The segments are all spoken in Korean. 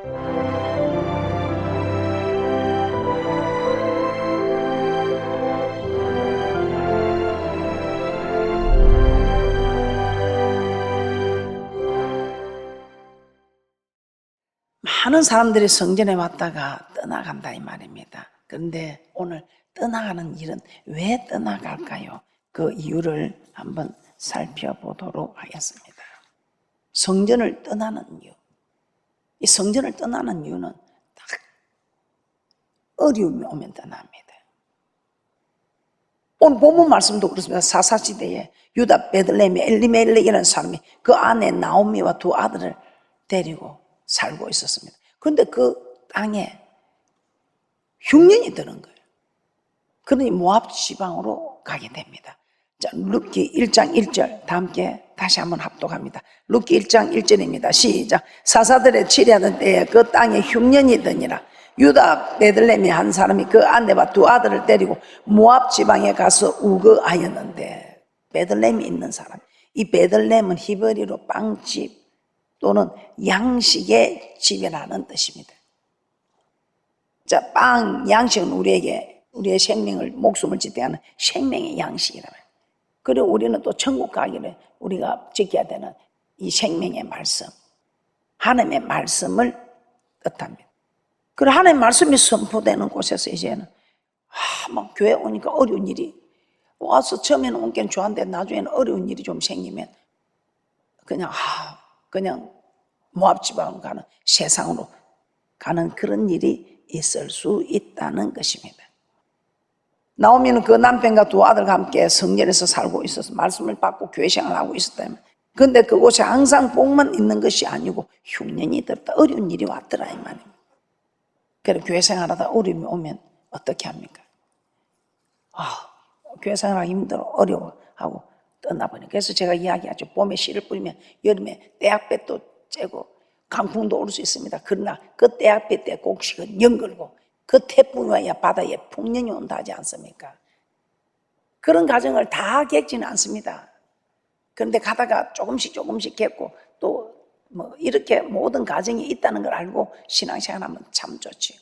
많은 사람들이 성전에 왔다가 떠나간다 이 말입니다. 그런데 오늘 떠나가는 일은 왜 떠나갈까요? 그 이유를 한번 살펴보도록 하겠습니다. 성전을 떠나는 이유. 이 성전을 떠나는 이유는 딱 어려움이 오면 떠납니다. 오늘 본문 말씀도 그렇습니다. 사사시대에 유다 베들레헴의 엘리멜렉이라는 사람이 그 아내 나오미와 두 아들을 데리고 살고 있었습니다. 그런데 그 땅에 흉년이 드는 거예요. 그러니 모압 지방으로 가게 됩니다. 자, 룻기 1장 1절 다 함께 다시 한번 합독합니다. 룻기 1장 1절입니다. 시작. 사사들의 치리하던 때에 그 땅에 흉년이 드니라. 유다 베들레헴의 한 사람이 그 아내와 두 아들을 데리고 모압 지방에 가서 우거하였는데, 베들레헴이 있는 사람, 이 베들레헴은 히브리로 빵집 또는 양식의 집이라는 뜻입니다. 자, 빵, 양식은 우리의 생명을, 목숨을 지탱하는 생명의 양식이라고 해요. 그리고 우리는 또 천국 가기를 우리가 지켜야 되는 이 생명의 말씀, 하나님의 말씀을 뜻합니다. 그리고 하나님의 말씀이 선포되는 곳에서 이제는 막 교회 오니까 어려운 일이 와서 처음에는 온 게 좋았는데 나중에는 어려운 일이 좀 생기면 그냥 모압 지방으로 가는, 세상으로 가는 그런 일이 있을 수 있다는 것입니다. 나오미는 그 남편과 두 아들과 함께 성전에서 살고 있어서 말씀을 받고 교회 생활을 하고 있었다면, 그런데 그곳에 항상 복만 있는 것이 아니고 흉년이 들었다, 어려운 일이 왔더라 이 말입니다. 그래서 교회 생활하다 어려움이 오면 어떻게 합니까? 교회 생활하기 힘들어, 어려워하고 떠나버리니까. 그래서 제가 이야기하죠. 봄에 씨를 뿌리면 여름에 떼약볕도 쬐고 강풍도 올 수 있습니다. 그러나 그 떼약볕 때 곡식은 연걸고 그 태풍이 와야 바다에 풍년이 온다 하지 않습니까? 그런 과정을 다 겪지는 않습니다. 그런데 가다가 조금씩 겪고 또 이렇게 모든 과정이 있다는 걸 알고 신앙생활 하면 참 좋지요.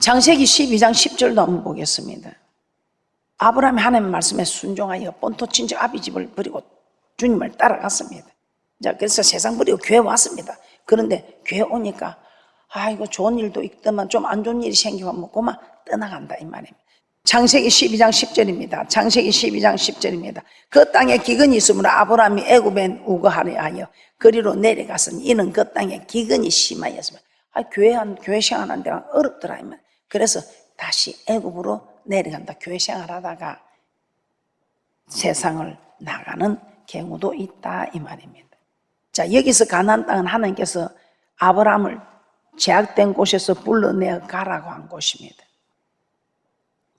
창세기 12장 10절도 한번 보겠습니다. 아브라함이 하나님의 말씀에 순종하여 본토 친척 아비 집을 버리고 주님을 따라갔습니다. 자, 그래서 세상 버리고 교회 왔습니다. 그런데 교회 오니까 이거 좋은 일도 있더만 좀 안 좋은 일이 생기면 그만 떠나간다 이 말입니다. 창세기 12장 10절입니다. 창세기 12장 10절입니다. 그 땅에 기근이 있으므로 아브라함이 애굽에 우거하려 하여 그리로 내려갔으니 이는 그 땅에 기근이 심하였습니다. 교회 생활하는 데가 어렵더라 이 말. 그래서 다시 애굽으로 내려간다. 교회 생활하다가 세상을 나가는 경우도 있다 이 말입니다. 자, 여기서 가나안 땅은 하나님께서 아브라함을 제약된 곳에서 불러내어 가라고 한 곳입니다.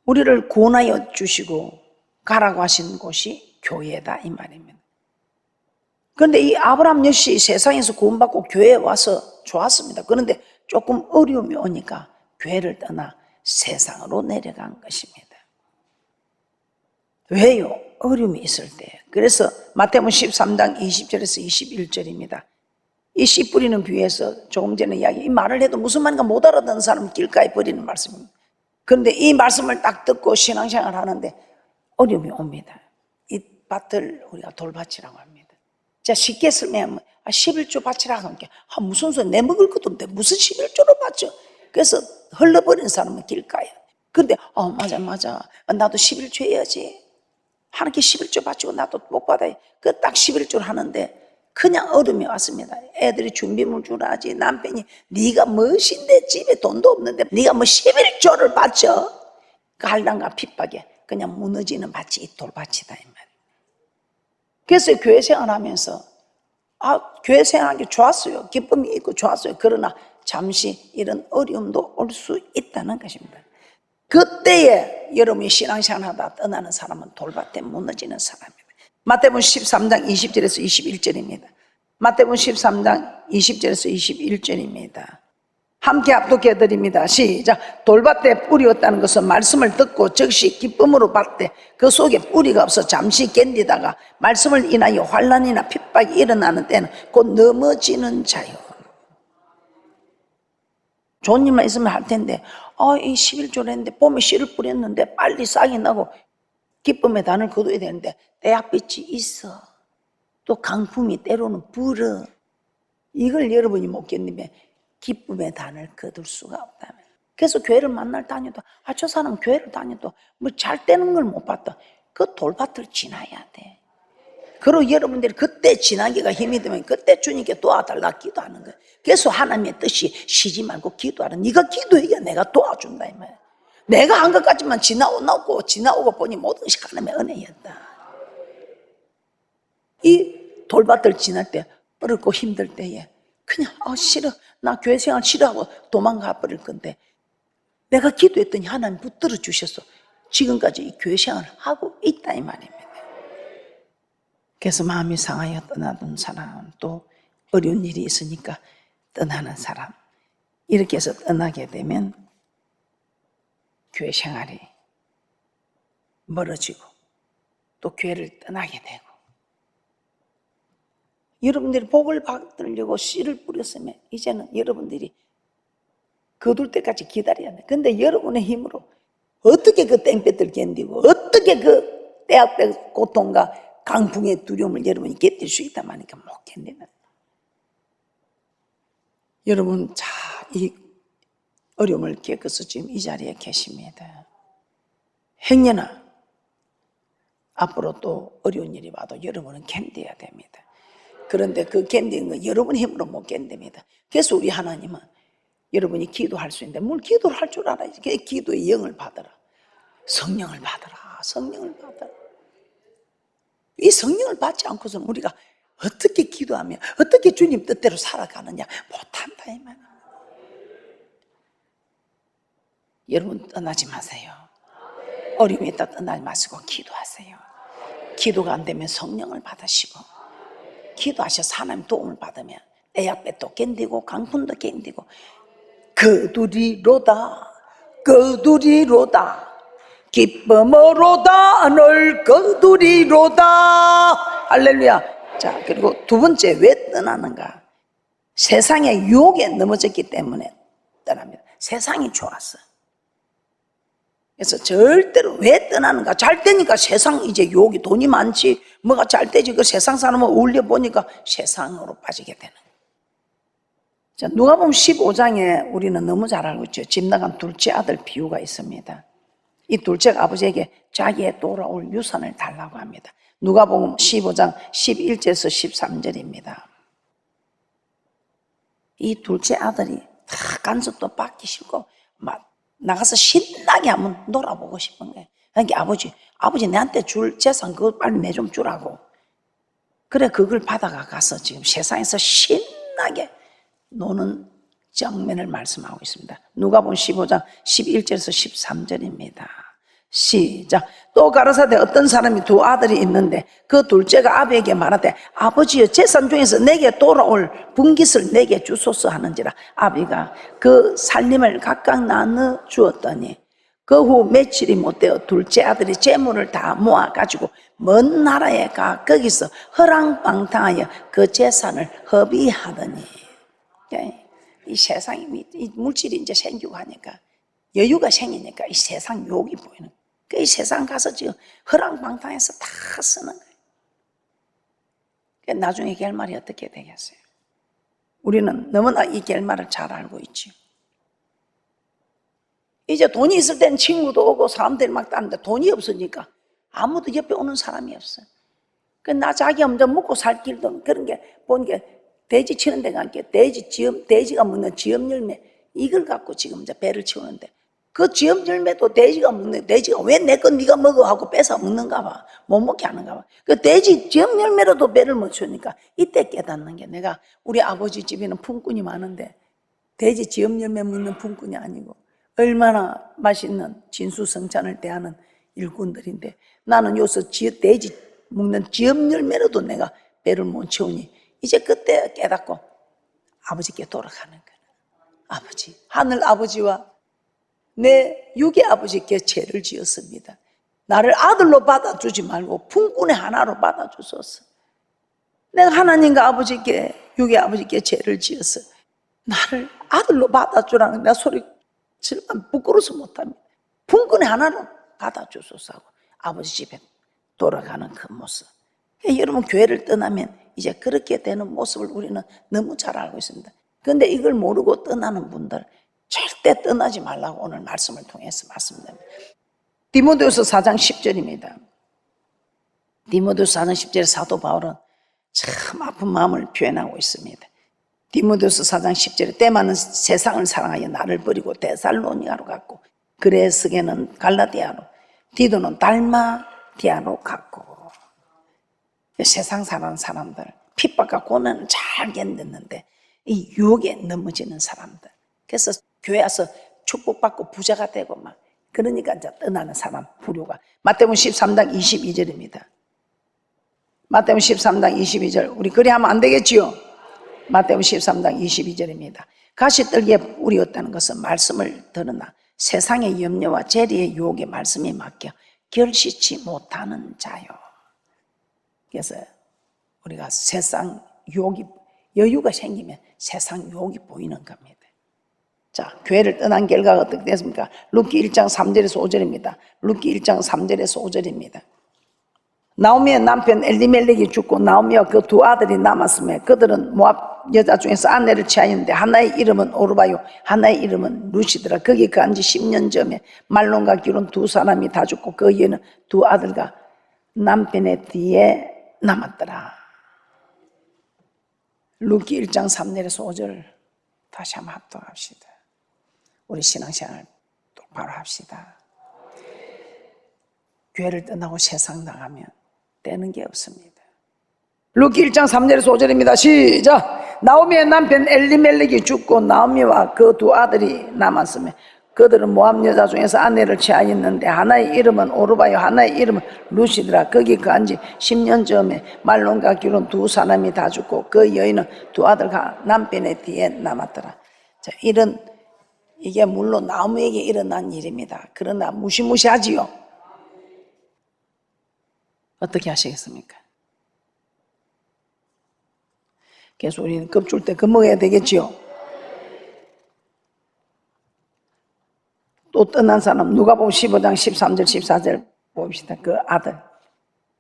우리를 구원하여 주시고 가라고 하신 곳이 교회다 이 말입니다. 그런데 이 아브라함 역시 세상에서 구원받고 교회에 와서 좋았습니다. 그런데 조금 어려움이 오니까 교회를 떠나 세상으로 내려간 것입니다. 왜요? 어려움이 있을 때. 그래서 마태복음 13장 20절에서 21절입니다. 이 씨 뿌리는 비유에서 조금 전에 이야기, 이 말을 해도 무슨 말인가 못 알아듣는 사람은 길가에 버리는 말씀입니다. 그런데 이 말씀을 딱 듣고 신앙생활 하는데 어려움이 옵니다. 이 밭을 우리가 돌밭이라고 합니다. 자, 쉽게 설명하면 11조 밭이라고 하니까 무슨 소리, 내 먹을 것도 없는데 무슨 11조를 밭죠? 그래서 흘러버리는 사람은 길가에. 그런데 맞아 나도 11조 해야지. 하나님께 11조 바치고 나도 복 받아야. 그 딱 11조를 하는데 그냥 어려움이 왔습니다. 애들이 준비물 주라 하지. 남편이 네가 무엇인데 집에 돈도 없는데 네가 11조를 바쳐. 그 한란과 핍박에 그냥 무너지는 밭이 이 돌밭이다 이 말이에요. 그래서 교회 생활하면서 교회 생활하는 게 좋았어요. 기쁨이 있고 좋았어요. 그러나 잠시 이런 어려움도 올 수 있다는 것입니다. 그때에 여러분이 신앙생활하다 떠나는 사람은 돌밭에 무너지는 사람입니다. 마태복음 13장 20절에서 21절입니다. 마태복음 13장 20절에서 21절입니다. 함께 합독해 드립니다. 시작. 돌밭에 뿌리였다는 것은 말씀을 듣고 즉시 기쁨으로 받되 그 속에 뿌리가 없어 잠시 견디다가 말씀을 인하여 환난이나 핍박이 일어나는 때는 곧 넘어지는 자요. 좋은 일만 있으면 할 텐데, 이 11조를 했는데 봄에 씨를 뿌렸는데 빨리 싹이 나고 기쁨의 단을 거둬야 되는데 때약빛이 있어. 또 강풍이 때로는 불어. 이걸 여러분이 못 견디면 기쁨의 단을 거둘 수가 없다면. 그래서 교회를 만날 다녀도 저 사람 교회를 다녀도 뭐 잘 되는 걸 못 봤다. 그 돌밭을 지나야 돼. 그리고 여러분들이 그때 지나기가 힘이 들면 그때 주님께 도와달라 기도하는 거예요. 그래서 하나님의 뜻이 쉬지 말고 기도하라. 네가 기도해야 내가 도와준다 이 말이야. 내가 한 것까지만 지나오고 보니 모든 것이 하나님의 은혜였다. 이 돌밭을 지날 때 어렵고 힘들 때에 그냥 싫어, 나 교회 생활 싫어하고 도망가 버릴 건데 내가 기도했더니 하나님 붙들어 주셔서 지금까지 이 교회 생활을 하고 있다 이 말입니다. 그래서 마음이 상하여 떠나던 사람, 또 어려운 일이 있으니까 떠나는 사람, 이렇게 해서 떠나게 되면 교회 생활이 멀어지고 또 교회를 떠나게 되고, 여러분들이 복을 받으려고 씨를 뿌렸으면 이제는 여러분들이 거둘 때까지 기다려야 돼. 근데 여러분의 힘으로 어떻게 그 땡볕을 견디고 어떻게 그 때압의 고통과 강풍의 두려움을 여러분이 견딜 수 있단 말이니까 못 견디는. 여러분, 이 어려움을 겪어서 지금 이 자리에 계십니다. 행여나 앞으로 또 어려운 일이 와도 여러분은 견뎌야 됩니다. 그런데 그 견디는 건 여러분 힘으로 못 견딥니다. 그래서 우리 하나님은 여러분이 기도할 수 있는데 뭘 기도를 할 줄 알아야지. 기도의 영을 받아라. 성령을 받아라. 성령을 받아라. 이 성령을 받지 않고서는 우리가 어떻게 기도하며 어떻게 주님 뜻대로 살아가느냐 못한다 이 말이야. 여러분 떠나지 마세요. 어려움이 있다 떠나지 마시고 기도하세요. 기도가 안 되면 성령을 받으시고 기도하셔서 하나님 도움을 받으면 때야볕도 견디고 강풍도 견디고 거두리로다 기쁨으로다 널 거두리로다. 할렐루야. 자, 그리고 두 번째, 왜 떠나는가? 세상의 유혹에 넘어졌기 때문에 떠납니다. 세상이 좋았어. 그래서 절대로 왜 떠나는가? 잘 되니까 세상 이제 유혹이, 돈이 많지 뭐가 잘 되지, 그 세상 사람을 어울려 보니까 세상으로 빠지게 되는. 자, 누가복음 15장에 우리는 너무 잘 알고 있죠. 집 나간 둘째 아들 비유가 있습니다. 이 둘째가 아버지에게 자기의 돌아올 유산을 달라고 합니다. 누가복음 15장 11절에서 13절입니다. 이 둘째 아들이 다 간섭도 받기 싫고 막 나가서 신나게 한번 놀아보고 싶은 거예요. 그러니까 아버지 내한테 줄 재산 그거 빨리 내 좀 주라고. 그래 그걸 받아가 가서 지금 세상에서 신나게 노는 장면을 말씀하고 있습니다. 누가복음 15장 11절에서 13절입니다. 시작. 또 가라사대 어떤 사람이 두 아들이 있는데 그 둘째가 아버지에게 말하되 아버지여 재산 중에서 내게 돌아올 분깃을 내게 주소서 하는지라. 아버지가 그 살림을 각각 나눠 주었더니 그 후 며칠이 못되어 둘째 아들이 재물을 다 모아가지고 먼 나라에 가 거기서 허랑방탕하여 그 재산을 허비하더니. 이 세상이, 이 물질이 이제 생기고 하니까 여유가 생기니까 이 세상 욕이 보이는. 그 이 세상 가서 지금 허랑방탕해서 다 쓰는 거예요. 나중에 결말이 어떻게 되겠어요? 우리는 너무나 이 결말을 잘 알고 있죠. 이제 돈이 있을 때는 친구도 오고 사람들이 막 따는데 돈이 없으니까 아무도 옆에 오는 사람이 없어요. 나 자기 혼자 먹고 살 길도 그런 게 보는 게 돼지 치는 데가 아니라 돼지가 먹는 지엄 열매 이걸 갖고 지금 이제 배를 채우는데 그 지엄 열매도 돼지가 먹는, 돼지가 왜 내 거 네가 먹어 하고 뺏어 먹는가 봐. 못 먹게 하는가 봐. 그 돼지 지엄 열매로도 배를 못 채우니까 이때 깨닫는 게 내가 우리 아버지 집에는 품꾼이 많은데 돼지 지엄 열매 먹는 품꾼이 아니고 얼마나 맛있는 진수성찬을 대하는 일꾼들인데 나는 여기서 돼지 먹는 지엄 열매로도 내가 배를 못 채우니 이제 그때 깨닫고 아버지께 돌아가는 거야. 아버지, 하늘 아버지와 내 육의 아버지께 죄를 지었습니다. 나를 아들로 받아주지 말고 품꾼의 하나로 받아주소서. 내가 하나님과 아버지께, 육의 아버지께 죄를 지었어. 나를 아들로 받아주라는 내 소리 지르면 부끄러워서 못합니다. 분근에 하나는 받아주소서 하고 아버지 집에 돌아가는 그 모습. 여러분 교회를 떠나면 이제 그렇게 되는 모습을 우리는 너무 잘 알고 있습니다. 그런데 이걸 모르고 떠나는 분들 절대 떠나지 말라고 오늘 말씀을 통해서 말씀드립니다. 디모데후서 4장 10절입니다. 디모데후서 4장 10절에 사도 바울은 참 아픈 마음을 표현하고 있습니다. 디모데후서 4장 10절에 때마는 세상을 사랑하여 나를 버리고 데살로니가로 갔고 그레스게는 갈라디아로 디도는 달마디아로 갔고. 세상 사는 사람들 핍박과 고난을 잘 견뎠는데 이 유혹에 넘어지는 사람들, 그래서 교회 와서 축복받고 부자가 되고 막 그러니까 이제 떠나는 사람 부류가 마태복음 13장 22절입니다. 마태복음 13장 22절 우리 그리 하면 안 되겠지요. 마태복음 13장 22절입니다. 가시떨기에 뿌리었다는 것은 말씀을 들으나 세상의 염려와 재리의 유혹에 말씀이 맡겨 결시치 못하는 자요. 그래서 우리가 세상 유혹이 여유가 생기면 세상 유혹이 보이는 겁니다. 자, 교회를 떠난 결과가 어떻게 됐습니까? 룻기 1장 3절에서 5절입니다. 룻기 1장 3절에서 5절입니다. 나오미의 남편 엘리멜렉이 죽고 나오미와 그 두 아들이 남았으며 그들은 모압 여자 중에서 아내를 취하였는데 하나의 이름은 오르바요 하나의 이름은 루시더라. 거기 그 안지 10년 전에 말론과 기론 두 사람이 다 죽고 그 이에는 두 아들과 남편의 뒤에 남았더라. 룻기 1장 3절에서 5절 다시 한번 합독합시다. 우리 신앙생활 똑바로 합시다. 교회를 떠나고 세상 나가면 되는 게 없습니다. 룻기 1장 3절에서 5절입니다. 시작! 나오미의 남편 엘리멜렉이 죽고 나오미와 그 두 아들이 남았으며 그들은 모압 여자 중에서 아내를 취하였는데 하나의 이름은 오르바요 하나의 이름은 루시더라. 거기 그 안지 10년 전에 말론과 기론 두 사람이 다 죽고 그 여인은 두 아들과 남편의 뒤에 남았더라. 자, 이게 물론 나오미에게 일어난 일입니다. 그러나 무시무시하지요. 어떻게 하시겠습니까? 그래서 우리는 겁줄 때 겁먹어야 되겠지요. 또 떠난 사람 누가복음 15장 13절 14절 봅시다. 그 아들,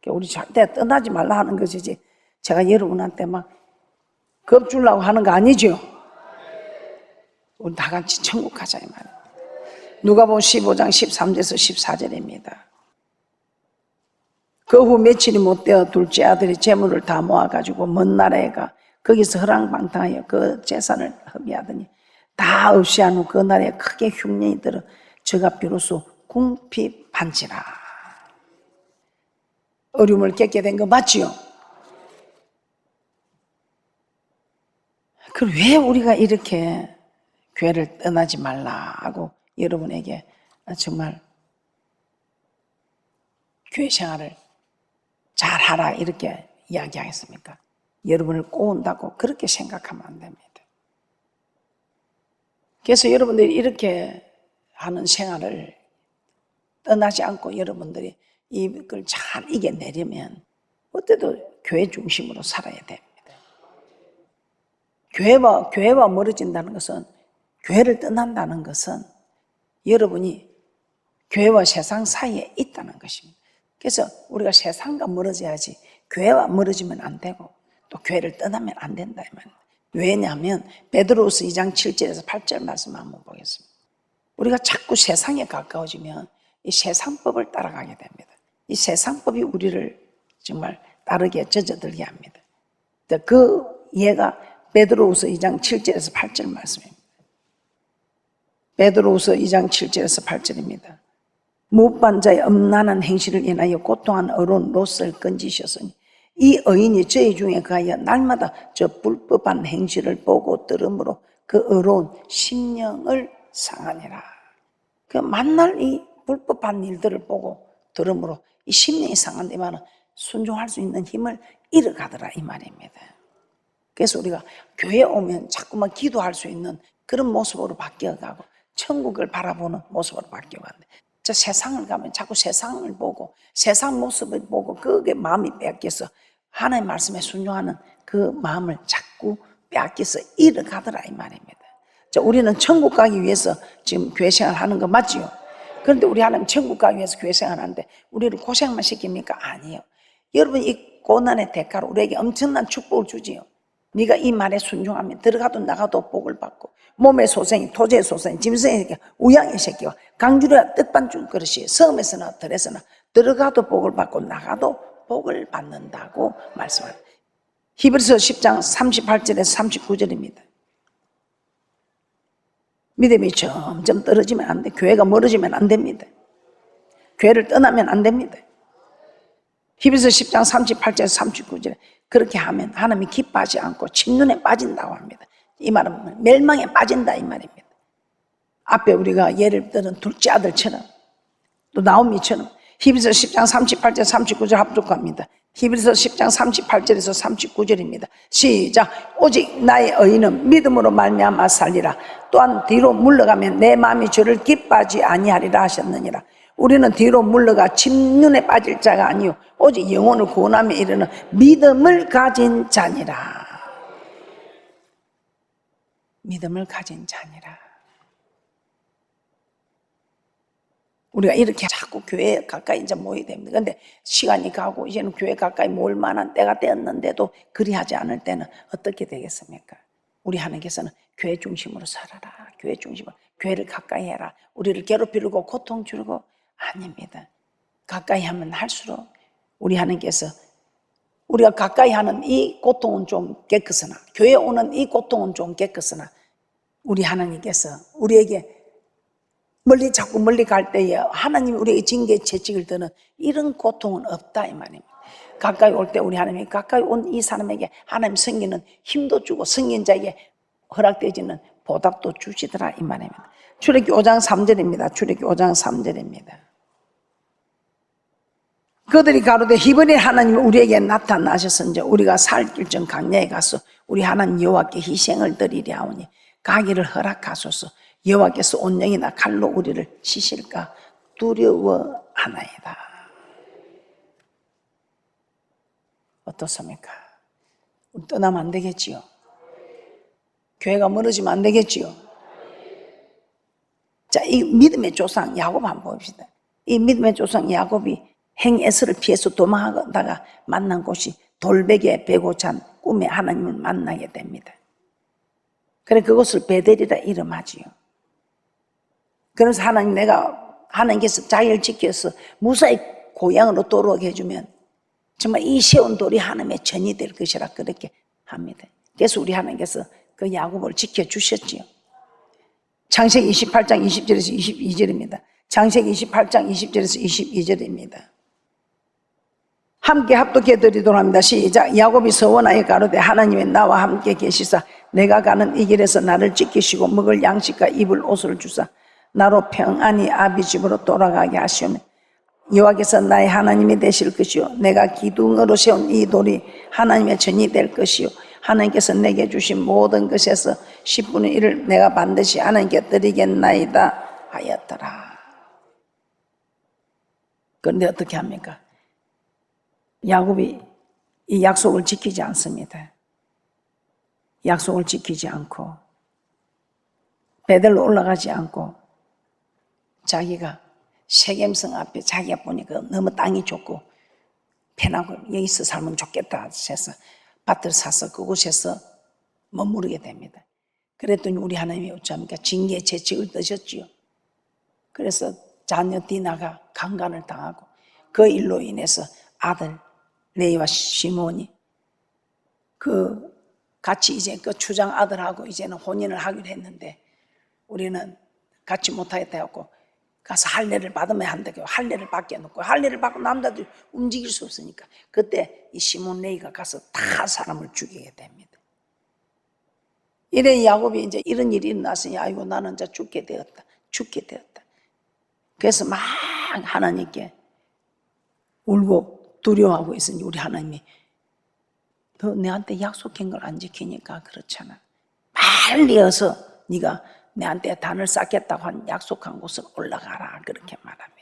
우리 절대 떠나지 말라 하는 것이지 제가 여러분한테 막 겁주려고 하는 거 아니죠. 우리 다 같이 천국 가자 이 말이에요. 누가복음 15장 13절에서 14절입니다. 그 후 며칠이 못 되어 둘째 아들이 재물을 다 모아가지고 먼 나라에 가 거기서 허랑방탕하여 그 재산을 허비하더니 다 없이 한 후 그 나라에 크게 흉년이 들어 저가 비로소 궁핍한지라. 어려움을 겪게 된 거 맞지요? 그럼 왜 우리가 이렇게 교회를 떠나지 말라 하고 여러분에게 정말 교회 생활을 잘하라 이렇게 이야기하겠습니까? 여러분을 꼬운다고 그렇게 생각하면 안 됩니다. 그래서 여러분들이 이렇게 하는 생활을 떠나지 않고 여러분들이 이걸 잘 이겨내려면 어때도 교회 중심으로 살아야 됩니다. 교회와 멀어진다는 것은, 교회를 떠난다는 것은 여러분이 교회와 세상 사이에 있다는 것입니다. 그래서 우리가 세상과 멀어져야지 교회와 멀어지면 안 되고 또 교회를 떠나면 안 된다 이 말입니다. 왜냐하면 베드로후서 2장 7절에서 8절 말씀 한번 보겠습니다. 우리가 자꾸 세상에 가까워지면 이 세상법을 따라가게 됩니다. 이 세상법이 우리를 정말 따르게 젖어들게 합니다. 그 예가 베드로후서 2장 7절에서 8절 말씀입니다. 베드로후서 2장 7절에서 8절입니다. 무반자의 엄란한 행실을 인하여 고통한 어려운 롯을 건지셨으니 이 의인이 저희 중에 가하여 날마다 저 불법한 행실을 보고 들으므로 그 어려운 심령을 상하니라. 그 만날 이 불법한 일들을 보고 들으므로 이 심령이 상한데 말은 순종할 수 있는 힘을 잃어가더라 이 말입니다. 그래서 우리가 교회에 오면 자꾸만 기도할 수 있는 그런 모습으로 바뀌어가고 천국을 바라보는 모습으로 바뀌어가는데 저 세상을 가면 자꾸 세상을 보고 세상 모습을 보고 그게 마음이 뺏겨서 하나님의 말씀에 순종하는 그 마음을 자꾸 빼앗겨서 잃어가더라 이 말입니다. 자, 우리는 천국 가기 위해서 지금 교회 생활하는 거 맞지요? 그런데 우리 하나님 천국 가기 위해서 교회 생활하는데 우리를 고생만 시킵니까? 아니에요. 여러분 이 고난의 대가로 우리에게 엄청난 축복을 주지요. 네가 이 말에 순종하면 들어가도 나가도 복을 받고 몸의 소생이 토지의 소생이 짐승의 새끼 우양의 새끼와 강주리와 뜻반죽 그릇이 섬에서나 들에서나 들어가도 복을 받고 나가도 복을 받는다고 말씀합니다. 히브리서 10장 38절에서 39절입니다. 믿음이 점점 떨어지면 안 돼. 교회가 멀어지면 안 됩니다. 교회를 떠나면 안 됩니다. 히브리서 10장 38절에서 39절에 그렇게 하면 하나님이 기뻐하지 않고 침눈에 빠진다고 합니다. 이 말은 멸망에 빠진다 이 말입니다. 앞에 우리가 예를 들은 둘째 아들처럼 또 나오미처럼 히브리서 10장 38절 39절 합독합니다. 히브리서 10장 38절에서 39절입니다. 시작. 오직 나의 의인은 믿음으로 말미암아 살리라. 또한 뒤로 물러가면 내 마음이 저를 기뻐하지 아니하리라 하셨느니라. 우리는 뒤로 물러가 침눈에 빠질 자가 아니요 오직 영혼을 구원함에 이르는 믿음을 가진 자니라. 믿음을 가진 자니라. 우리가 이렇게 자꾸 교회에 가까이 이제 모여야 됩니다. 그런데 시간이 가고 이제는 교회 가까이 모을 만한 때가 되었는데도 그리하지 않을 때는 어떻게 되겠습니까? 우리 하나님께서는 교회 중심으로 살아라. 교회 중심으로. 교회를 가까이 해라. 우리를 괴롭히고 고통 주고 아닙니다. 가까이 하면 할수록 우리 하나님께서 우리가 가까이 하는 이 고통은 좀 깨끗으나 교회에 오는 이 고통은 좀 깨끗으나 우리 하나님께서 우리에게 자꾸 멀리 갈 때에 하나님이 우리에게 징계 채찍을 드는 이런 고통은 없다 이 말입니다. 가까이 올 때 우리 하나님이 가까이 온 이 사람에게 하나님 섬기는 힘도 주고 섬긴 자에게 허락되지는 보답도 주시더라 이 말입니다. 출애굽기 5장 3절입니다. 출애굽기 5장 3절입니다. 그들이 가로되 히브리 하나님이 우리에게 나타나셨은지 우리가 살 길정 강야에 가서 우리 하나님 여호와께 희생을 드리려 하오니 가기를 허락하소서. 여호와께서 온영이나 칼로 우리를 치실까 두려워하나이다. 어떻습니까? 우리 떠나면 안 되겠지요? 교회가 멀어지면 안 되겠지요? 자, 이 믿음의 조상 야곱 한번 봅시다. 이 믿음의 조상 야곱이 행에스를 피해서 도망하다가 만난 곳이 돌베개에 베고 잔 꿈에 하나님을 만나게 됩니다. 그래 그것을 베델이라 이름하지요. 그래서 하나님께서 자기를 지켜서 무사히 고향으로 돌아오게 해주면 정말 이 세운 돌이 하나님의 전이 될 것이라 그렇게 합니다. 그래서 우리 하나님께서 그 야곱을 지켜주셨지요. 창세기 28장 20절에서 22절입니다. 창세기 28장 20절에서 22절입니다. 함께 합독해 드리도록 합니다. 시작. 야곱이 서원하여 가로되 하나님의 나와 함께 계시사 내가 가는 이 길에서 나를 지키시고 먹을 양식과 입을 옷을 주사 나로 평안히 아비 집으로 돌아가게 하시오며 여호와께서 나의 하나님이 되실 것이요 내가 기둥으로 세운 이 돌이 하나님의 전이 될 것이요 하나님께서 내게 주신 모든 것에서 10분의 1을 내가 반드시 하나님께 드리겠나이다 하였더라. 그런데 어떻게 합니까? 야곱이 이 약속을 지키지 않습니다. 약속을 지키지 않고 베델로 올라가지 않고 자기가 세겜성 앞에 자기가 보니까 너무 땅이 좁고 편하고 여기서 살면 좋겠다 해서 밭을 사서 그곳에서 머무르게 됩니다. 그랬더니 우리 하나님이 어찌합니까? 징계의 채찍을 드셨지요. 그래서 자녀 디나가 강간을 당하고 그 일로 인해서 아들 레이와 시몬이 같이 이제 그 추장 아들하고 이제는 혼인을 하기로 했는데 우리는 같이 못하겠다 해갖고 가서 할례를 받으면 한다고 할례를 받게 해놓고 할례를 받고 남자들이 움직일 수 없으니까 그때 이 시몬 레이가 가서 다 사람을 죽이게 됩니다. 이래 야곱이 이제 이런 일이 일어났으니 아이고 나는 이제 죽게 되었다. 그래서 막 하나님께 울고 두려워하고 있으니 우리 하나님이 너 내한테 약속한 걸 안 지키니까 그렇잖아. 빨리 어서 네가 내한테 단을 쌓겠다고 한 약속한 곳을 올라가라 그렇게 말합니다.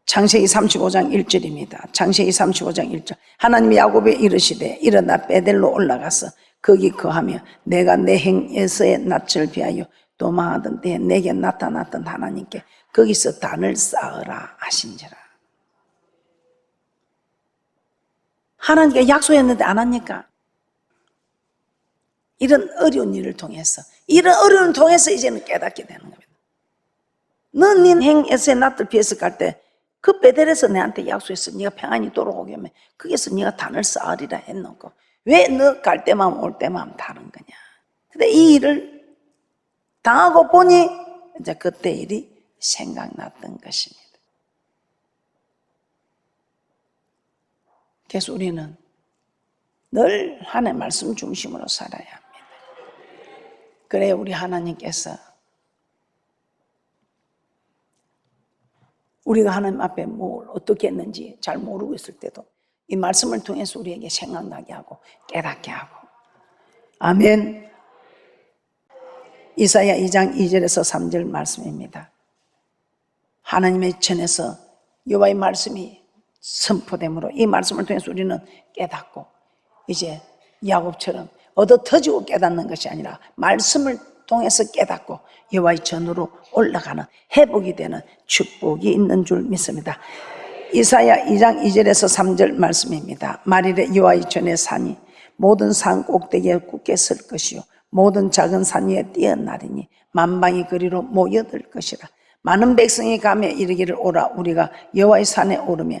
창세기 35장 1절입니다. 창세기 35장 1절 하나님이 야곱에 이르시되 일어나 베델로 올라가서 거기 거하며 내가 내 행에서의 낯을 비하여 도망하던 때에 내게 나타났던 하나님께 거기서 단을 쌓으라 하신지라. 하나님께 약속했는데 안 합니까? 이런 어려운 일을 통해서, 이런 어려운 통해서 이제는 깨닫게 되는 겁니다. 넌 네 행에서의 낯을 피해서 갈 때 그 베델에서 내한테 약속했어. 네가 평안히 돌아오게 하면 거기서 네가 단을 쌓으리라 했놓고 왜 너 갈 때만 올 때만 다른 거냐. 근데 이 일을 당하고 보니 이제 그때 일이 생각났던 것입니다. 그래서 우리는 늘 하나님의 말씀 중심으로 살아야 합니다. 그래야 우리 하나님께서 우리가 하나님 앞에 뭘 어떻게 했는지 잘 모르고 있을 때도 이 말씀을 통해서 우리에게 생각나게 하고 깨닫게 하고. 아멘. 이사야 2장 2절에서 3절 말씀입니다. 하나님의 전에서 여호와의 말씀이 선포되므로 이 말씀을 통해서 우리는 깨닫고 이제 야곱처럼 얻어 터지고 깨닫는 것이 아니라 말씀을 통해서 깨닫고 여호와의 전으로 올라가는 회복이 되는 축복이 있는 줄 믿습니다. 이사야 2장 2절에서 3절 말씀입니다. 말일에 여호와의 전에 산이 모든 산 꼭대기에 굳게 설 것이요 모든 작은 산 위에 뛰어나리니 만방의 거리로 모여들 것이라. 많은 백성이 가며 이르기를 오라 우리가 여호와의 산에 오르며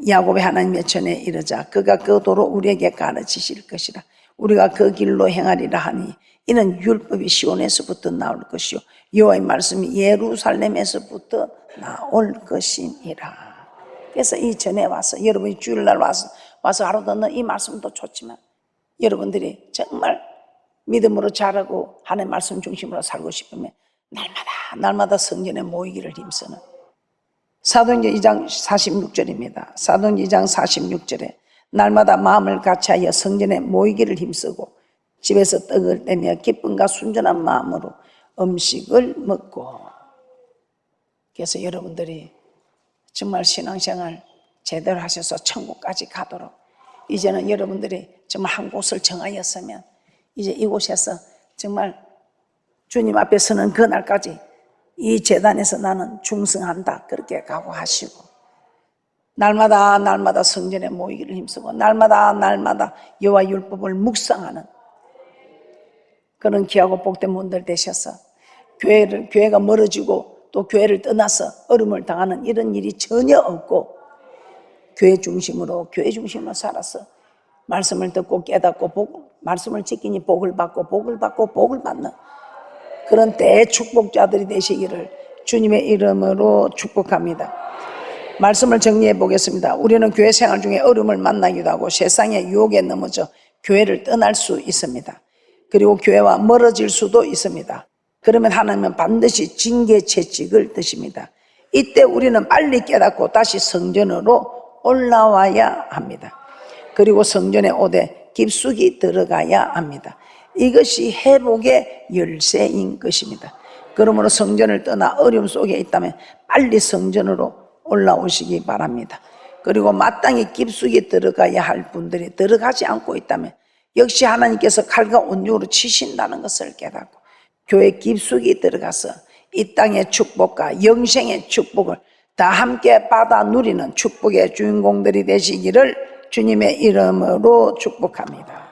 야곱의 하나님의 전에 이르자 그가 그 도로 우리에게 가르치실 것이라. 우리가 그 길로 행하리라 하니 이는 율법이 시온에서부터 나올 것이요 여호와의 말씀이 예루살렘에서부터 나올 것이니라. 그래서 이 전에 와서 여러분이 주일날 와서 하루 듣는 이 말씀도 좋지만 여러분들이 정말 믿음으로 자라고 하나님의 말씀 중심으로 살고 싶으면 날마다 성전에 모이기를 힘쓰는 사도행전 2장 46절입니다. 사도행전 2장 46절에 날마다 마음을 같이하여 성전에 모이기를 힘쓰고 집에서 떡을 떼며 기쁨과 순전한 마음으로 음식을 먹고. 그래서 여러분들이 정말 신앙생활 제대로 하셔서 천국까지 가도록 이제는 여러분들이 정말 한 곳을 정하였으면 이제 이곳에서 정말 주님 앞에 서는 그날까지 이 제단에서 나는 중승한다 그렇게 각오하시고 날마다 성전에 모이기를 힘쓰고 날마다 여호와 율법을 묵상하는 그런 귀하고 복된 분들 되셔서 교회가 멀어지고 또 교회를 떠나서 어려움을 당하는 이런 일이 전혀 없고 교회 중심으로 살아서 말씀을 듣고 깨닫고 말씀을 지키니 복을 받고 받는 그런 대축복자들이 되시기를 주님의 이름으로 축복합니다. 말씀을 정리해 보겠습니다. 우리는 교회 생활 중에 어려움을 만나기도 하고 세상의 유혹에 넘어져 교회를 떠날 수 있습니다. 그리고 교회와 멀어질 수도 있습니다. 그러면 하나님은 반드시 징계 채찍을 드십니다. 이때 우리는 빨리 깨닫고 다시 성전으로 올라와야 합니다. 그리고 성전에 오되 깊숙이 들어가야 합니다. 이것이 회복의 열쇠인 것입니다. 그러므로 성전을 떠나 어려움 속에 있다면 빨리 성전으로 올라오시기 바랍니다. 그리고 마땅히 깊숙이 들어가야 할 분들이 들어가지 않고 있다면 역시 하나님께서 칼과 온유로 치신다는 것을 깨닫고 교회 깊숙이 들어가서 이 땅의 축복과 영생의 축복을 다 함께 받아 누리는 축복의 주인공들이 되시기를 주님의 이름으로 축복합니다.